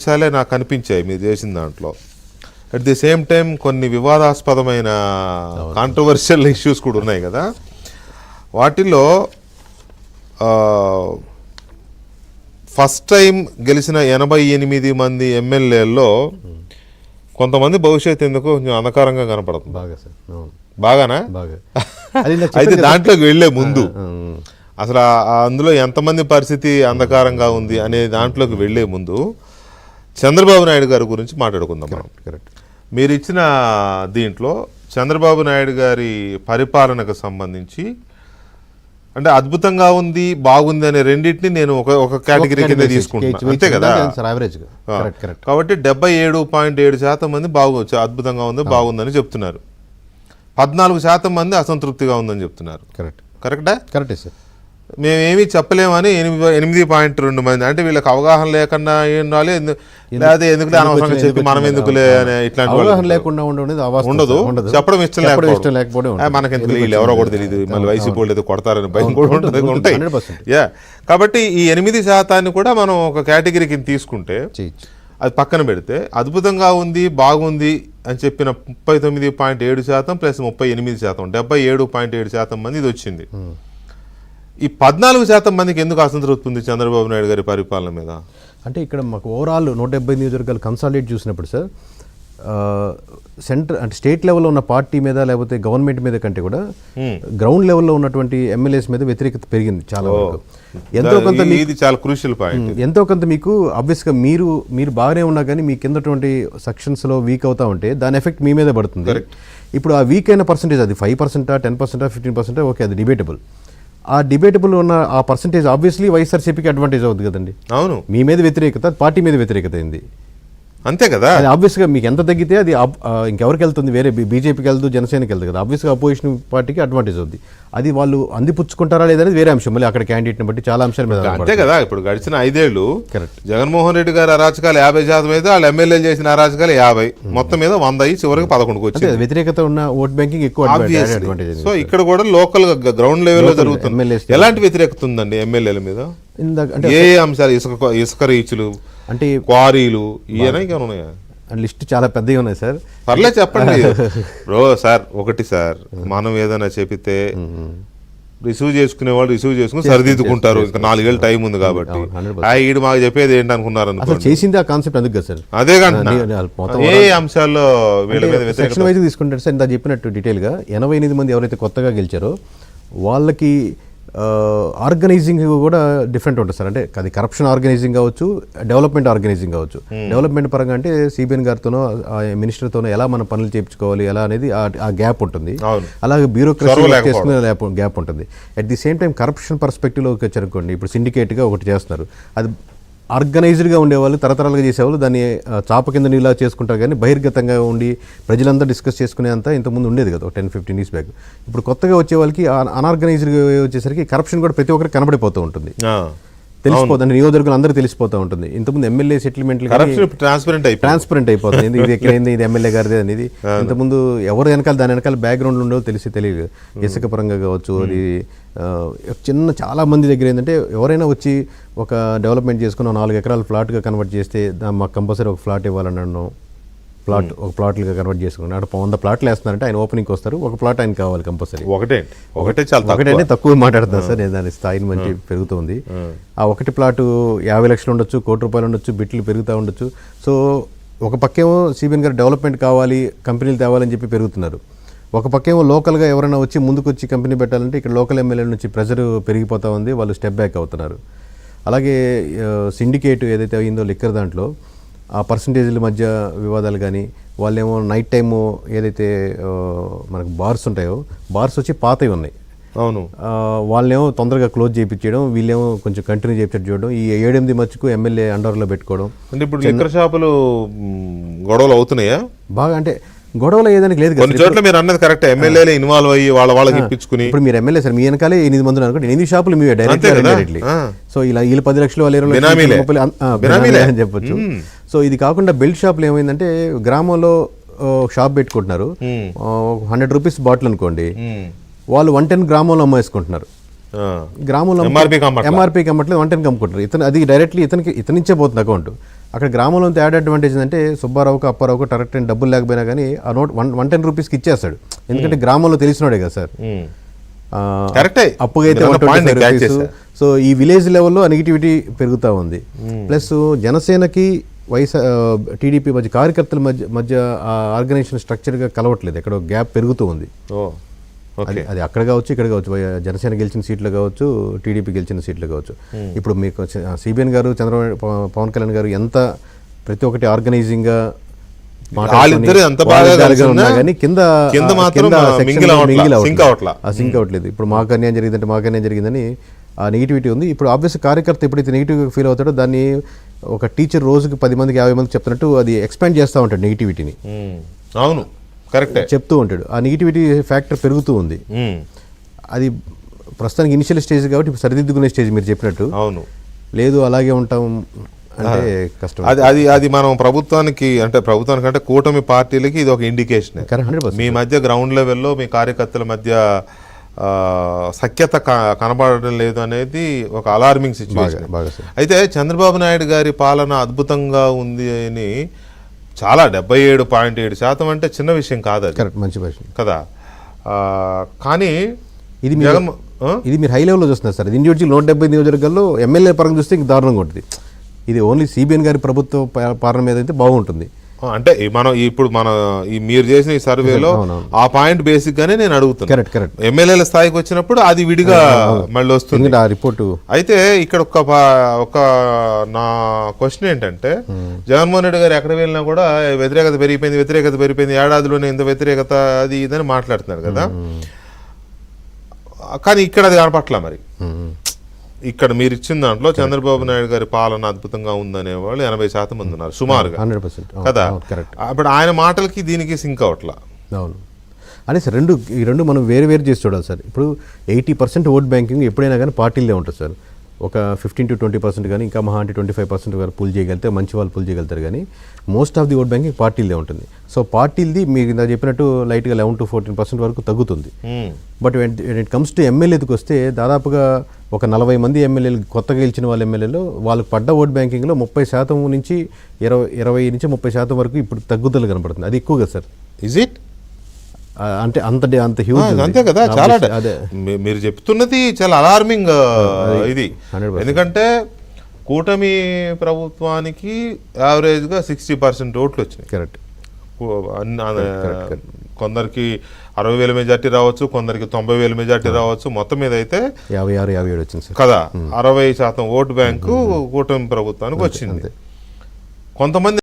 చాలే నాకు అనిపించాయి మీరు చేసిన దాంట్లో. అట్ ది సేమ్ టైం కొన్ని వివాదాస్పదమైన కాంట్రవర్షియల్ ఇష్యూస్ కూడా ఉన్నాయి కదా. వాటిల్లో ఫస్ట్ టైం గెలిచిన 88 మంది ఎమ్మెల్యేల్లో కొంతమంది భవిష్యత్తు ఎందుకు కొంచెం అంధకారంగా కనపడుతుంది. బాగానా? అయితే దాంట్లోకి వెళ్లే ముందు అసలు అందులో ఎంతమంది పరిస్థితి అంధకారంగా ఉంది అనే దాంట్లోకి వెళ్లే ముందు చంద్రబాబు నాయుడు గారి గురించి మాట్లాడుకుందాం మనం. కరెక్ట్. మీరు ఇచ్చిన దీంట్లో చంద్రబాబు నాయుడు గారి పరిపాలనకు సంబంధించి అంటే అద్భుతంగా ఉంది, బాగుంది అనే రెండింటిని నేను ఒక కేటగిరీ కింద తీసుకుంటున్నాను, అంతే కదా. కాబట్టి 77.7% మంది అద్భుతంగా ఉంది, బాగుందని చెప్తున్నారు. 14% మంది అసంతృప్తిగా ఉందని చెప్తున్నారు. కరెక్టా? కరెక్టే సార్. మేమేమీ చెప్పలేమని 8.2 మంది. అంటే వీళ్ళకి అవగాహన లేకుండా ఉండాలి, లేదా ఎందుకులే అనవసరంగా చెప్పి మనం ఎందుకులే అనే ఇట్లాంటి ఉండదు. చెప్పడం ఇష్టం లేకపోవడం, మనకెందుకు వీళ్ళు ఎవరో కూడా తెలియదు, మళ్ళీ వైసీపీ వాళ్ళు కొడతారని భయం కూడా ఉంటాయి. కాబట్టి ఈ 8% కూడా మనం ఒక కేటగిరీ కింద తీసుకుంటే అది పక్కన పెడితే అద్భుతంగా ఉంది, బాగుంది అని చెప్పిన 39.7% ప్లస్ 38%, 77.7% మంది ఇది వచ్చింది. ఈ 14% మందికి ఎందుకు అసంతృప్తి ఉంది చంద్రబాబు నాయుడు గారి పరిపాలన మీద? అంటే ఇక్కడ మాకు ఓవరాల్ 170 నియోజకవర్గాలు కన్సాలిడేట్ చూసినప్పుడు సార్, సెంటర్ అంటే స్టేట్ లెవెల్లో ఉన్న పార్టీ మీద లేకపోతే గవర్నమెంట్ మీద కంటే కూడా గ్రౌండ్ లెవెల్లో ఉన్నటువంటి ఎమ్మెల్యేస్ మీద వ్యతిరేకత పెరిగింది చాలా వరకు. ఎంతో కొంత ఇది చాలా క్రూషియల్ పాయింట్. ఎంతో కొంత మీకు ఆబ్వియస్గా మీరు బాగానే ఉన్నా కానీ మీ కిందటువంటి సెక్షన్స్లో వీక్ అవుతా ఉంటే దాని ఎఫెక్ట్ మీ మీద పడుతుంది. ఇప్పుడు ఆ వీక్ అయిన పర్సంటేజ్ అది 5%, 10%, 15%, ఓకే, అది డిబేటబుల్. ఆ డిబేటబుల్ ఉన్న ఆ పర్సంటేజ్ ఆబ్వియస్లీ వైఎస్ఆర్సీపీకి అడ్వాంటేజ్ అవుతుంది కదండి. అవును, మీ మీద వ్యతిరేకత పార్టీ మీద వ్యతిరేకత అయింది, అంతే కదా. అది ఆబ్వియస్గా మీకు ఎంత తగ్గితే అది ఇంకెవరికి వెళ్తుంది, వేరే బీజేపీకి వెళ్తూ జనసేనకి వెళ్తుంది కదా. ఆబ్వియస్గా అపోజిషన్ పార్టీకి అడ్వాంటేజ్ అవుతుంది. అది వాళ్ళు అందిపుచ్చుకుంటారా లేదనేది వేరే అంశం. మళ్ళీ అక్కడ క్యాండిడేట్ని బట్టి చాలా అంశాల మీద అంతే కదా. ఇప్పుడు గడిచిన 5 ఏళ్ళు జగన్మోహన్ రెడ్డి గారి అరాచకాలు 50% అయితే వాళ్ళు ఎమ్మెల్యేలు చేసిన అరాచకాలు 50, మొత్తం మీద 100 అయ్యి చివరికి 11కి వచ్చింది. వ్యతిరేకత ఉన్న ఓట్ బ్యాంకింగ్ ఎక్కువ అడ్వాంటేజ్. సో ఇక్కడ కూడా లోకల్ గ్రౌండ్ లెవెల్లో జరుగుతుంది. ఎలాంటి వ్యతిరేకత ఉందండి ఎమ్మెల్యేల మీద? ఏ అంశాలు? ఇసుక రీచులు అంటే క్వారీలు ఇవన్నీ ఉన్నాయా? లిస్ట్ చాలా పెద్దగా ఉన్నాయి సార్. పర్లేదు చెప్పండి సార్. ఒకటి సార్, మనం ఏదైనా చెబితే రిసీవ్ చేసుకునే వాళ్ళు రిసీవ్ చేసుకుని సరిదిద్దుకుంటారు. ఇంకా 4 ఏళ్ళు టైం ఉంది కాబట్టి ఈడు మాకు చెప్పేది ఏంటి అనుకున్నారు అనుకో. చేసింది ఆ కాన్సెప్ట్ అందుకు కదా సార్. అదే కానీ ఏ అంశాల్లో వీళ్ళ మీద సెక్షన్ వైజ్ తీసుకుంటారు సార్. ఇంత చెప్పినట్టు డీటెయిల్గా 88 మంది ఎవరైతే కొత్తగా గెలిచారో వాళ్ళకి ఆర్గనైజింగ్ కూడా డిఫరెంట్ ఉంటుంది సార్. అంటే అది కరప్షన్ ఆర్గనైజింగ్ కావచ్చు, డెవలప్మెంట్ ఆర్గనైజింగ్ కావచ్చు. డెవలప్మెంట్ పరంగా అంటే సిబిఎన్ గారితోనో మినిస్టర్తోనో ఎలా మనం పనులు చేయించుకోవాలి ఎలా అనేది ఆ గ్యాప్ ఉంటుంది. అలాగే బ్యూరోక్రసీ చేసుకునే గ్యాప్ ఉంటుంది. At the same time corruption పర్స్పెక్టివ్లోకి వచ్చారనుకోండి, ఇప్పుడు సిండికేట్గా ఒకటి చేస్తున్నారు, అది ఆర్గనైజ్డ్గా ఉండేవాళ్ళు తరతరాలుగా చేసేవాళ్ళు దాన్ని చాప కింద నీళ్ళ చేసుకుంటారు. కానీ బహిర్గతంగా ఉండి ప్రజలంతా డిస్కస్ చేసుకునేంత ఇంతకుముందు ఉండేది కదా 10-15 years బ్యాక్. ఇప్పుడు కొత్తగా వచ్చే వాళ్ళకి అనార్గనైజ్డ్గా వచ్చేసరికి కరప్షన్ కూడా ప్రతి ఒక్కరికి కనబడిపోతూ ఉంటుంది, తెలిసిపోతుంది. నియోజకవర్గం అందరూ తెలిసిపోతూ ఉంటుంది. ఇంతకుముందు ఎమ్మెల్యే సెటిల్మెంట్లు ట్రాన్స్పరెంట్ అయిపోతుంది. ఇది ఎక్కడైంది, ఇది ఎమ్మెల్యే గారిది అనేది. ఇంతకుముందు ఎవరు వెనకాల దాని వెనకాల బ్యాక్గ్రౌండ్ ఉండో తెలియదు. ఇసుక పరంగా కావచ్చు, అది చాలా మంది దగ్గర ఏంటంటే ఎవరైనా వచ్చి ఒక డెవలప్మెంట్ చేసుకుని 4 ఎకరాల ఫ్లాట్గా కన్వర్ట్ చేస్తే మాకు కంపల్సరీ ఒక ఫ్లాట్ ఇవ్వాలని అన్నాను. ఒక ప్లాట్లుగా కన్వర్ట్ చేసుకున్నాను. అక్కడ 100 ప్లాట్లు వేస్తున్నారంటే ఆయన ఓపెనింగ్కి వస్తారు, ఒక ప్లాట్ ఆయన కావాలి కంపల్సరీ. ఒకటే తక్కువ మాట్లాడుతున్నాను సార్ నేను, దాని స్థాయిని మంచి పెరుగుతుంది. ఆ ఒకటి ప్లాటు 50 లక్షలు ఉండొచ్చు, ₹1,00,00,000 ఉండొచ్చు, బిట్లు పెరుగుతూ ఉండొచ్చు. సో ఒక పక్కేమో సిబిఎన్ గారు డెవలప్మెంట్ కావాలి, కంపెనీలు తేవాలని చెప్పి పెరుగుతున్నారు. ఒక పక్కేమో లోకల్గా ఎవరైనా వచ్చి ముందుకు వచ్చి కంపెనీ పెట్టాలంటే ఇక్కడ లోకల్ ఎమ్మెల్యేల నుంచి ప్రెజర్ పెరిగిపోతూ ఉంది, వాళ్ళు స్టెప్ బ్యాక్ అవుతున్నారు. అలాగే సిండికేట్ ఏదైతే అయిందో లిక్కర్ దాంట్లో ఆ పర్సంటేజ్ల మధ్య వివాదాలు కానీ, వాళ్ళేమో నైట్ టైము ఏదైతే మనకు బార్స్ ఉంటాయో బార్స్ వచ్చి పాతవి ఉన్నాయి. అవును, వాళ్ళేమో తొందరగా క్లోజ్ చేయించడం, వీళ్ళేమో కొంచెం కంటిన్యూ చేయించడం చూడడం, ఈ 7-8 మచ్చుకు ఎమ్మెల్యే అండర్లో పెట్టుకోవడం. అంటే ఇప్పుడు లిక్కర్ షాపులు గొడవలు అవుతున్నాయా బాగా? అంటే గొడవలు ఏదానికి లేదు. కొన్ని చోట్ల మీరు అన్నది కరెక్ట్, ఎమ్మెల్యేలు ఇన్వాల్వ్ అయ్యి వాళ్ళకి ఇప్పించుకుని. ఇప్పుడు మీరు ఎమ్మెల్యే సార్, మీ వెనకాలే 8 మంది అనుకోండి, 8 షాపులు మీవే డైరెక్ట్లీ. సో ఇలా వీళ్ళు 10 లక్షలు వాళ్ళు 20 అని చెప్పొచ్చు. సో ఇది కాకుండా బెల్ట్ షాపులు ఏమైందంటే గ్రామంలో షాప్ పెట్టుకుంటున్నారు, 100 రూపీస్ బాటిల్ అనుకోండి, వాళ్ళు 110 గ్రామంలో అమ్మేసుకుంటున్నారు. గ్రామంలో ఎంఆర్పీకి అమ్మట్లేదు, 110కి అమ్ముకుంటారు. అది డైరెక్ట్లీ ఇతనిచ్చే పోతుంది అకౌంట్. అక్కడ గ్రామంలో యాడ్ అడ్వాంటేజ్ అంటే సుబ్బారావుకు అప్పారావుకు కరెక్ట్ అయిన డబ్బులు లేకపోయినా కానీ ఆ నోట్ 110 రూపీస్కి ఇచ్చేస్తాడు, ఎందుకంటే గ్రామంలో తెలిసినాడే కదా సార్. కరెక్టే, అప్పుగైతే 125 రూపీస్. సో ఈ విలేజ్ లెవెల్లో నెగిటివిటీ పెరుగుతూ ఉంది. ప్లస్ జనసేనకి టీడీపీ మధ్య కార్యకర్తల మధ్య ఆర్గనైజేషన్ స్ట్రక్చర్గా కలవట్లేదు, ఎక్కడో గ్యాప్ పెరుగుతూ ఉంది. అది అక్కడ కావచ్చు, ఇక్కడ కావచ్చు, జనసేన గెలిచిన సీట్లు కావచ్చు, టీడీపీ గెలిచిన సీట్లు కావచ్చు. ఇప్పుడు మీకు సిబిఎన్ గారు, చంద్రబాబు, పవన్ కళ్యాణ్ గారు ఎంత ప్రతి ఒక్కటి ఆర్గనైజింగ్గా సింక్ అవ్వట్లేదు. ఇప్పుడు మాకు అన్యాయం జరిగిందంటే మాకు అన్యాయం జరిగిందని ఆ నెగిటివిటీ ఉంది. ఇప్పుడు ఆబ్వియస్ కార్యకర్త ఎప్పుడైతే నెగిటివ్గా ఫీల్ అవుతాడో దాన్ని ఒక టీచర్ రోజుకి 10 మందికి 50 మందికి చెప్తున్నట్టు అది ఎక్స్పాండ్ చేస్తూ ఉంటాడు నెగిటివిటీని. అవును, కరెక్టే, చెప్తూ ఉంటాడు. ఆ నెగిటివిటీ ఫ్యాక్టర్ పెరుగుతూ ఉంది. అది ప్రస్తుతానికి ఇనిషియల్ స్టేజ్ కాబట్టి ఇప్పుడు సరిదిద్దుకునే స్టేజ్ మీరు చెప్పినట్టు. అవును, లేదు అలాగే ఉంటాం అంటే కష్టం. అది మనం ప్రభుత్వానికి అంటే కూటమి పార్టీలకి ఇది ఒక ఇండికేషన్. మీ మధ్య గ్రౌండ్ లెవెల్లో మీ కార్యకర్తల మధ్య సఖ్యత కనబడడం లేదు అనేది ఒక అలార్మింగ్ సిచ్యువేషన్. అయితే చంద్రబాబు నాయుడు గారి పాలన అద్భుతంగా ఉంది అని చాలా 77.7% అంటే చిన్న విషయం కాదు అది. కరెక్ట్, మంచి విషయం కదా. కానీ ఇది మీరు హై లెవెల్లో చూస్తున్నారు సార్. ఇండివిజువల్ 170 నియోజకవర్గాల్లో ఎమ్మెల్యే పరంగా చూస్తే ఇంక దారుణంగా ఉంటుంది. ఇది ఓన్లీ సిబిఎన్ గారి ప్రభుత్వ పాలన మీద అయితే బాగుంటుంది. అంటే మనం ఇప్పుడు మీరు చేసిన ఈ సర్వేలో ఆ పాయింట్ బేసిక్ గానే నేను అడుగుతున్నాను. కరెక్ట్. ఎమ్మెల్యేల స్థాయికి వచ్చినప్పుడు అది విడిగా మళ్ళీ వస్తుంది ఆ రిపోర్టు. అయితే ఇక్కడ ఒక నా క్వశ్చన్ ఏంటంటే, జగన్మోహన్ రెడ్డి గారు ఎక్కడ వెళ్ళినా కూడా వ్యతిరేకత పెరిగిపోయింది, ఏడాదిలోనే ఇంత వ్యతిరేకత అది ఇదని మాట్లాడుతున్నారు కదా. కానీ ఇక్కడ అది కనపట్ల. మరి ఇక్కడ మీరు ఇచ్చిన దాంట్లో చంద్రబాబు నాయుడు గారి పాలన అద్భుతంగా ఉందనే వాళ్ళు 80% మంది ఉన్నారు సుమారుగా 100% కదా. అప్పుడు ఆయన మాటలకి దీనికి సింక్ అవట్లా. అవును, అదే సార్. ఈ రెండు మనం వేరు చేసి చూడాలి సార్. ఇప్పుడు 80% ఓట్ బ్యాంకింగ్ ఎప్పుడైనా కానీ పార్టీలే ఉంటుంది సార్. ఒక 15 to 20% కానీ ఇంకా మహా అంటే 25% వరకు పుల్ చేయగలిగితే మంచి వాళ్ళు పుల్ చేయగలుగుతారు. కానీ most of the vote banking పార్టీలదే ఉంటుంది. సో పార్టీలది మీరు ఇందా చెప్పినట్టు లైట్గా 11 to 14% వరకు తగ్గుతుంది. బట్ ఇట్ కమ్స్ టు ఎమ్మెల్యేకి వస్తే దాదాపుగా ఒక 40 మంది ఎమ్మెల్యేలు, కొత్తగా గెలిచిన వాళ్ళ ఎమ్మెల్యేలు వాళ్ళకి పడ్డ ఓట్ బ్యాంకింగ్లో 30% నుంచి 20 నుంచి 30% వరకు ఇప్పుడు తగ్గుదల కనపడుతుంది. అది ఎక్కువ కదా సార్. Is it? అంటే అంత హ్యూజ్. అంతే కదా. చాలా మీరు చెప్తున్నది చాలా అలార్మింగ్ ఇది. ఎందుకంటే కూటమి ప్రభుత్వానికి యావరేజ్గా 60% ఓట్లు వచ్చినాయి. కరెక్ట్. కొందరికి 60,000 మెజార్టీ రావచ్చు, కొందరికి 90,000 మెజార్టీ రావచ్చు. మొత్తం మీద అయితే 56-57 వచ్చింది కదా. 60% ఓటు బ్యాంకు కూటమి ప్రభుత్వానికి వచ్చింది. కొంతమంది